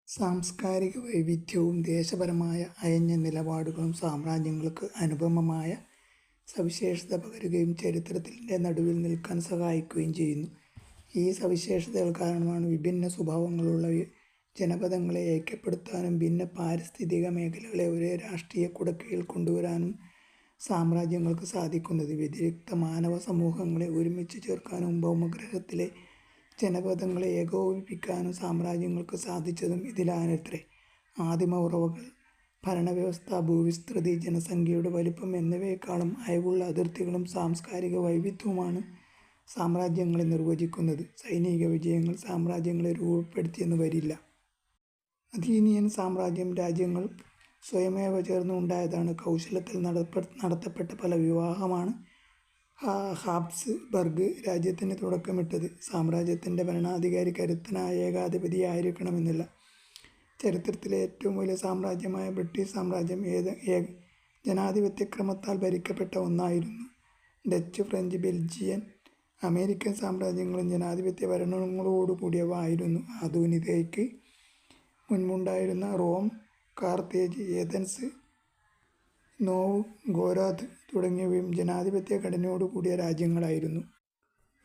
സാംസ്കാരിക വൈവിധ്യവും ദേശപരമായ അയഞ്ഞ നിലപാടുകളും സാമ്രാജ്യങ്ങൾക്ക് അനുപമമായ സവിശേഷത പകരുകയും ചരിത്രത്തിൻ്റെ നടുവിൽ നിൽക്കാൻ സഹായിക്കുകയും ചെയ്യുന്നു. ഈ സവിശേഷതകൾ കാരണമാണ് വിഭിന്ന സ്വഭാവങ്ങളുള്ള ജനപദങ്ങളെ ഐക്യപ്പെടുത്താനും ഭിന്ന പാരിസ്ഥിതിക മേഖലകളെ ഒരേ രാഷ്ട്രീയ കുടക്കീഴിൽ കൊണ്ടുവരാനും സാമ്രാജ്യങ്ങൾക്ക് സാധിക്കുന്നത്. വ്യതിരിക്ത മാനവ സമൂഹങ്ങളെ ഒരുമിച്ച് ചേർക്കാനും ഭൗമഗ്രഹത്തിലെ ജനപദങ്ങളെ ഏകോപിപ്പിക്കാനും സാമ്രാജ്യങ്ങൾക്ക് സാധിച്ചതും ഇതിലാണത്രേ. ആദിമ ഉറവകൾ, ഭരണവ്യവസ്ഥ, ഭൂവിസ്തൃതി, ജനസംഖ്യയുടെ വലിപ്പം എന്നിവയെക്കാളും അയവുള്ള അതിർത്തികളും സാംസ്കാരിക വൈവിധ്യവുമാണ് സാമ്രാജ്യങ്ങളെ നിർവചിക്കുന്നത്. സൈനിക വിജയങ്ങൾ സാമ്രാജ്യങ്ങളെ രൂപപ്പെടുത്തിയെന്ന് വരില്ല. അഥീനിയൻ സാമ്രാജ്യം രാജ്യങ്ങൾ സ്വയമേവ ചേർന്ന് ഉണ്ടായതാണ്. കൗശലത്തിൽ നടത്തപ്പെട്ട പല വിവാഹമാണ് ഹാബ്സ്ബർഗ് രാജ്യത്തിന് തുടക്കമിട്ടത്. സാമ്രാജ്യത്തിൻ്റെ ഭരണാധികാരി കരുത്തനായ ഏകാധിപതിയായിരിക്കണമെന്നില്ല. ചരിത്രത്തിലെ ഏറ്റവും വലിയ സാമ്രാജ്യമായ ബ്രിട്ടീഷ് സാമ്രാജ്യം ജനാധിപത്യക്രമത്താൽ ഭരിക്കപ്പെട്ട ഒന്നായിരുന്നു. ഡച്ച്, ഫ്രഞ്ച്, ബെൽജിയൻ, അമേരിക്കൻ സാമ്രാജ്യങ്ങളും ജനാധിപത്യ ഭരണങ്ങളോടുകൂടിയവ ആയിരുന്നു. ആധുനികതയ്ക്ക് മുൻപുണ്ടായിരുന്ന റോം, കാർത്തേജ്, ഏഥൻസ്, നോവ്ഗോരോദ് തുടങ്ങിയവയും ജനാധിപത്യ ഘടനയോടുകൂടിയ രാജ്യങ്ങളായിരുന്നു.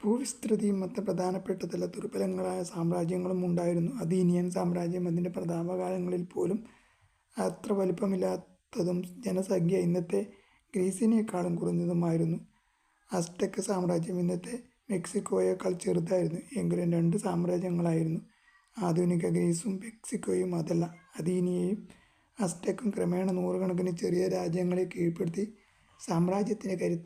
ഭൂവിസ്തൃതിയും മറ്റ് പ്രധാനപ്പെട്ട ചില ദുർബലങ്ങളായ സാമ്രാജ്യങ്ങളും ഉണ്ടായിരുന്നു. അഥീനിയൻ സാമ്രാജ്യം അതിൻ്റെ പ്രതാപകാലങ്ങളിൽ പോലും അത്ര വലിപ്പമില്ലാത്തതും ജനസംഖ്യ ഇന്നത്തെ ഗ്രീസിനേക്കാളും കുറഞ്ഞതുമായിരുന്നു. അസ്ടെക് സാമ്രാജ്യം ഇന്നത്തെ മെക്സിക്കോയേക്കാൾ ചെറുതായിരുന്നു. എങ്കിലും രണ്ട് സാമ്രാജ്യങ്ങളായിരുന്നു. ആധുനിക ഗ്രീസും മെക്സിക്കോയും അതല്ല. അഥീനിയയും അസ്ടെക്കും ക്രമേണ നൂറുകണക്കിന് ചെറിയ രാജ്യങ്ങളെ കീഴ്പ്പെടുത്തി സാമ്രാജ്യത്തിന് കരുത്ത്